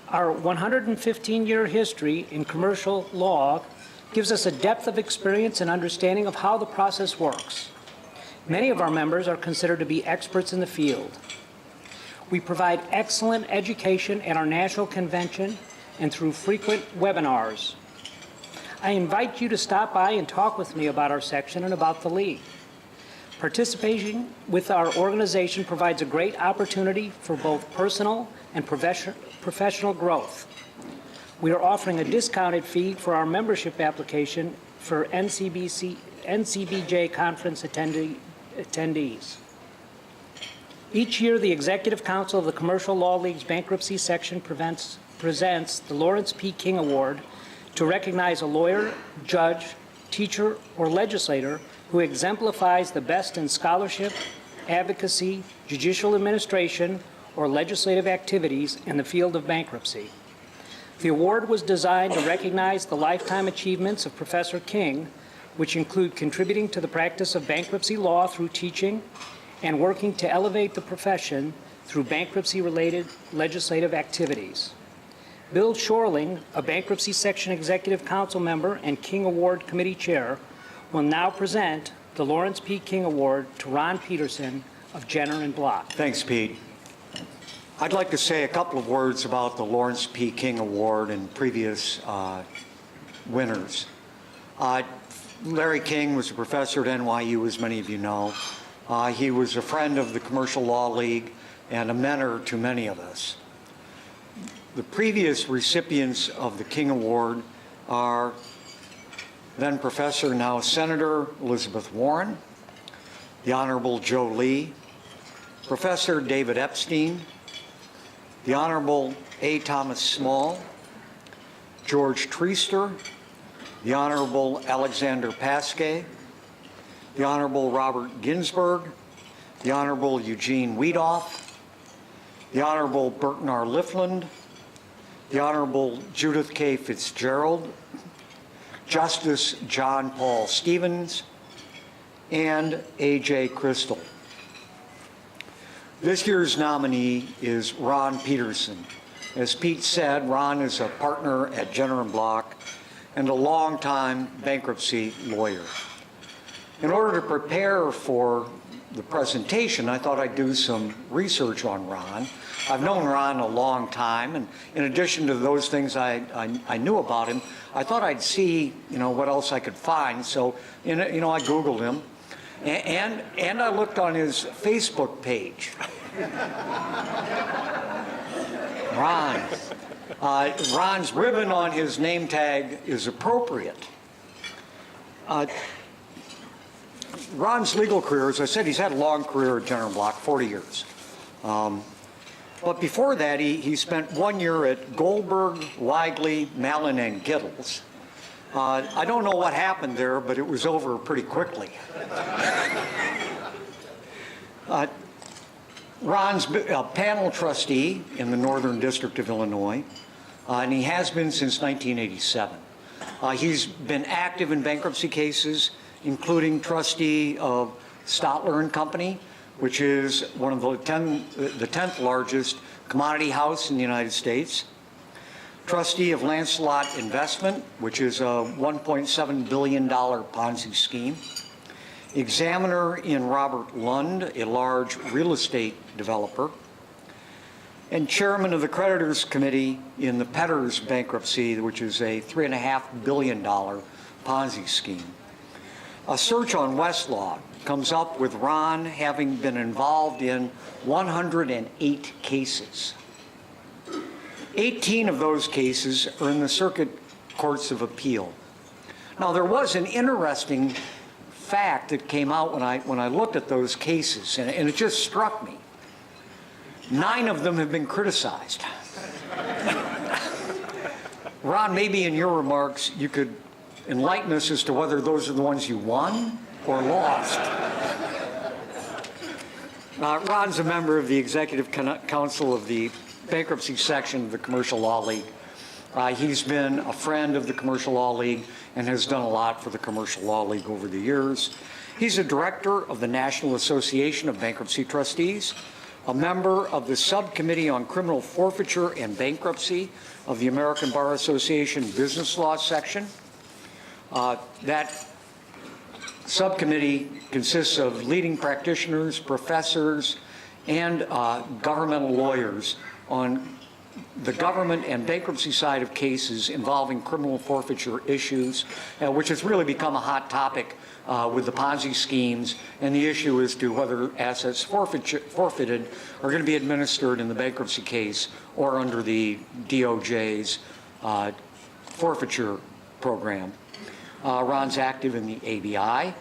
Our 115-year history in commercial law gives us a depth of experience and understanding of how the process works. Many of our members are considered to be experts in the field. We provide excellent education at our national convention and through frequent webinars. I invite you to stop by and talk with me about our section and about the league. Participating with our organization provides a great opportunity for both personal and professional growth. We are offering a discounted fee for our membership application for NCBJ conference attendees. Each year, the Executive Council of the Commercial Law League's Bankruptcy Section presents the Lawrence P. King Award to recognize a lawyer, judge, teacher, or legislator who exemplifies the best in scholarship, advocacy, judicial administration, or legislative activities in the field of bankruptcy. The award was designed to recognize the lifetime achievements of Professor King, which include contributing to the practice of bankruptcy law through teaching and working to elevate the profession through bankruptcy-related legislative activities. Bill Shorling, a Bankruptcy Section Executive Council member and King Award Committee Chair, will now present the Lawrence P. King Award to Ron Peterson of Jenner and Block. Thanks, Pete. I'd like to say a couple of words about the Lawrence P. King Award and previous winners. Larry King was a professor at NYU, as many of you know. He was a friend of the Commercial Law League and a mentor to many of us. The previous recipients of the King Award are then Professor, now Senator Elizabeth Warren, the Honorable Joe Lee, Professor David Epstein, the Honorable A. Thomas Small, George Treaster, the Honorable Alexander Paskey, the Honorable Robert Ginsburg, the Honorable Eugene Weedoff, the Honorable Burton R. Lifland, the Honorable Judith K. Fitzgerald, Justice John Paul Stevens, and A.J. Crystal. This year's nominee is Ron Peterson. As Pete said, Ron is a partner at Jenner and Block and a longtime bankruptcy lawyer. In order to prepare for the presentation, I thought I'd do some research on Ron. I've known Ron a long time, and in addition to those things I knew about him, I thought I'd see, what else I could find. So, I Googled him. And I looked on his Facebook page. Ron's ribbon on his name tag is appropriate. Ron's legal career, as I said, he's had a long career at Jenner & Block, 40 years. But before that, he spent 1 year at Goldberg, Weigly, Mallon, and Gittles. I don't know what happened there, but it was over pretty quickly. Ron's a panel trustee in the Northern District of Illinois, and he has been since 1987. He's been active in bankruptcy cases, including trustee of Stotler and Company, which is one of the 10th largest commodity house in the United States. Trustee of Lancelot Investment, which is a $1.7 billion Ponzi scheme. Examiner in Robert Lund, a large real estate developer. And chairman of the creditors committee in the Petters bankruptcy, which is a $3.5 billion Ponzi scheme. A search on Westlaw comes up with Ron having been involved in 108 cases. 18 of those cases are in the circuit courts of appeal. Now, there was an interesting fact that came out when I looked at those cases, and it just struck me. 9 of them have been criticized. Ron, maybe in your remarks you could enlighten us as to whether those are the ones you won or lost. Ron's a member of the Executive Council of the Bankruptcy Section of the Commercial Law League. He's been a friend of the Commercial Law League and has done a lot for the Commercial Law League over the years. He's a director of the National Association of Bankruptcy Trustees, a member of the Subcommittee on Criminal Forfeiture and Bankruptcy of the American Bar Association Business Law Section. That subcommittee consists of leading practitioners, professors, and governmental lawyers on the government and bankruptcy side of cases involving criminal forfeiture issues, which has really become a hot topic with the Ponzi schemes and the issue as to whether assets forfeited are going to be administered in the bankruptcy case or under the DOJ's forfeiture program. Ron's active in the ABI,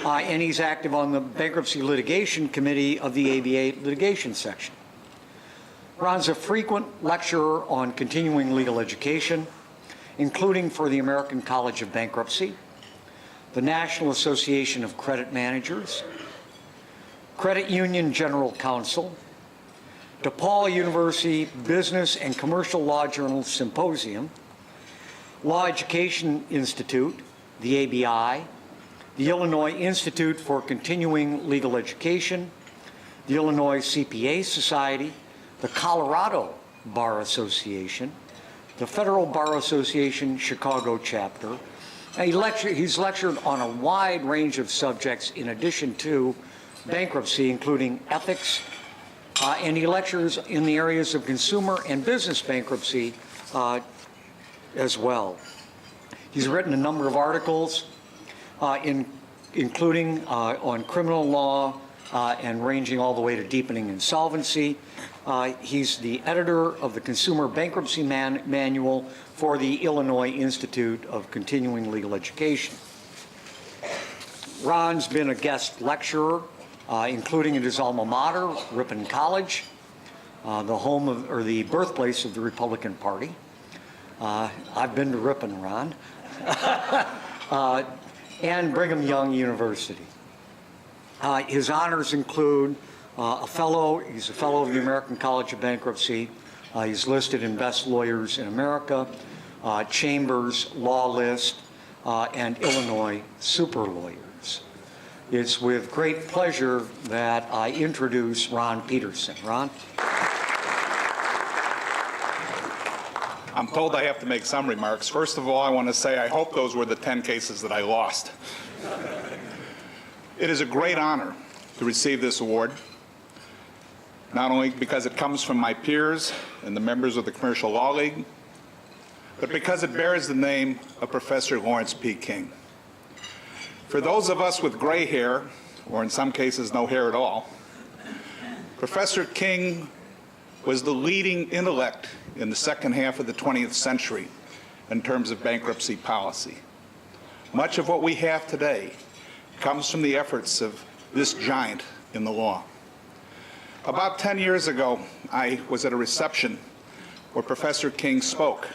and he's active on the Bankruptcy Litigation Committee of the ABA Litigation Section. Ron's a frequent lecturer on continuing legal education, including for the American College of Bankruptcy, the National Association of Credit Managers, Credit Union General Counsel, DePaul University Business and Commercial Law Journal Symposium, Law Education Institute, the ABI, the Illinois Institute for Continuing Legal Education, the Illinois CPA Society, the Colorado Bar Association, the Federal Bar Association Chicago chapter. He's lectured on a wide range of subjects in addition to bankruptcy, including ethics, and he lectures in the areas of consumer and business bankruptcy as well. He's written a number of articles, including on criminal law and ranging all the way to deepening insolvency. He's the editor of the Consumer Bankruptcy Manual for the Illinois Institute of Continuing Legal Education. Ron's been a guest lecturer, including at his alma mater, Ripon College, the home of, or the birthplace of the Republican Party. I've been to Ripon, Ron. And Brigham Young University. His honors include he's a fellow of the American College of Bankruptcy. He's listed in Best Lawyers in America, Chambers Law List, and Illinois Super Lawyers. It's with great pleasure that I introduce Ron Peterson. Ron? I'm told I have to make some remarks. First of all, I want to say I hope those were the 10 cases that I lost. It is a great honor to receive this award, not only because it comes from my peers and the members of the Commercial Law League, but because it bears the name of Professor Lawrence P. King. For those of us with gray hair, or in some cases no hair at all, Professor King was the leading intellect in the second half of the 20th century in terms of bankruptcy policy. Much of what we have today comes from the efforts of this giant in the law. About 10 years ago, I was at a reception where Professor King spoke,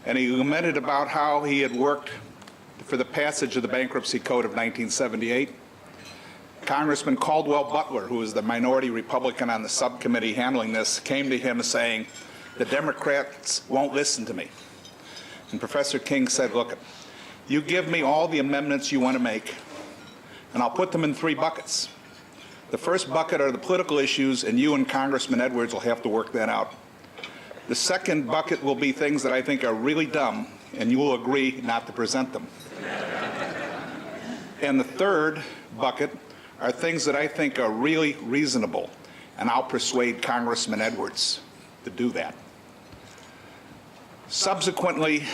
and he lamented about how he had worked for the passage of the Bankruptcy Code of 1978. Congressman Caldwell Butler, who was the minority Republican on the subcommittee handling this, came to him saying, "The Democrats won't listen to me." And Professor King said, "Look, you give me all the amendments you want to make, and I'll put them in 3 buckets. The first bucket are the political issues, and you and Congressman Edwards will have to work that out. The second bucket will be things that I think are really dumb, and you will agree not to present them. And the third bucket are things that I think are really reasonable, and I'll persuade Congressman Edwards to do that." Subsequently,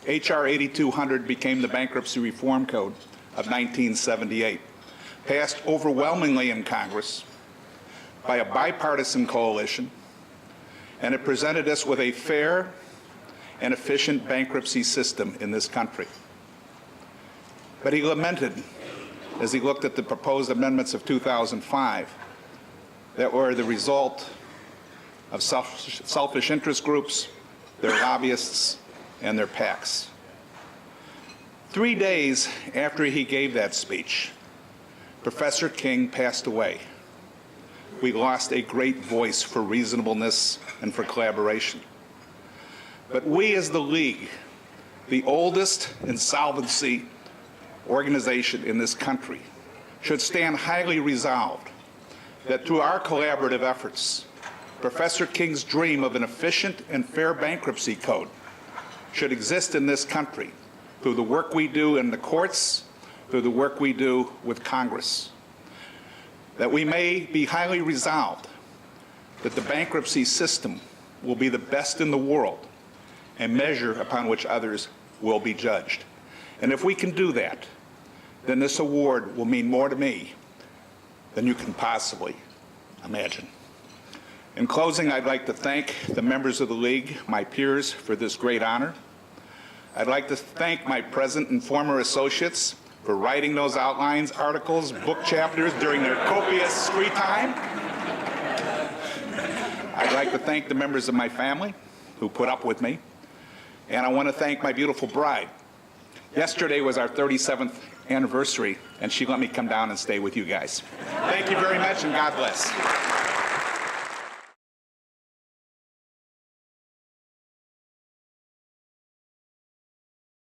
H.R. 8200 became the Bankruptcy Reform Code of 1978, passed overwhelmingly in Congress by a bipartisan coalition, and it presented us with a fair and efficient bankruptcy system in this country. But he lamented, as he looked at the proposed amendments of 2005, that were the result of selfish interest groups, their lobbyists, and their PACs. 3 days after he gave that speech, Professor King passed away. We lost a great voice for reasonableness and for collaboration. But we as the League, the oldest insolvency organization in this country, should stand highly resolved that through our collaborative efforts, Professor King's dream of an efficient and fair bankruptcy code should exist in this country through the work we do in the courts, through the work we do with Congress. That we may be highly resolved that the bankruptcy system will be the best in the world and measure upon which others will be judged. And if we can do that, then this award will mean more to me than you can possibly imagine. In closing, I'd like to thank the members of the League, my peers, for this great honor. I'd like to thank my present and former associates for writing those outlines, articles, book chapters during their copious free time. I'd like to thank the members of my family who put up with me. And I want to thank my beautiful bride. Yesterday was our 37th anniversary, and she let me come down and stay with you guys. Thank you very much, and God bless.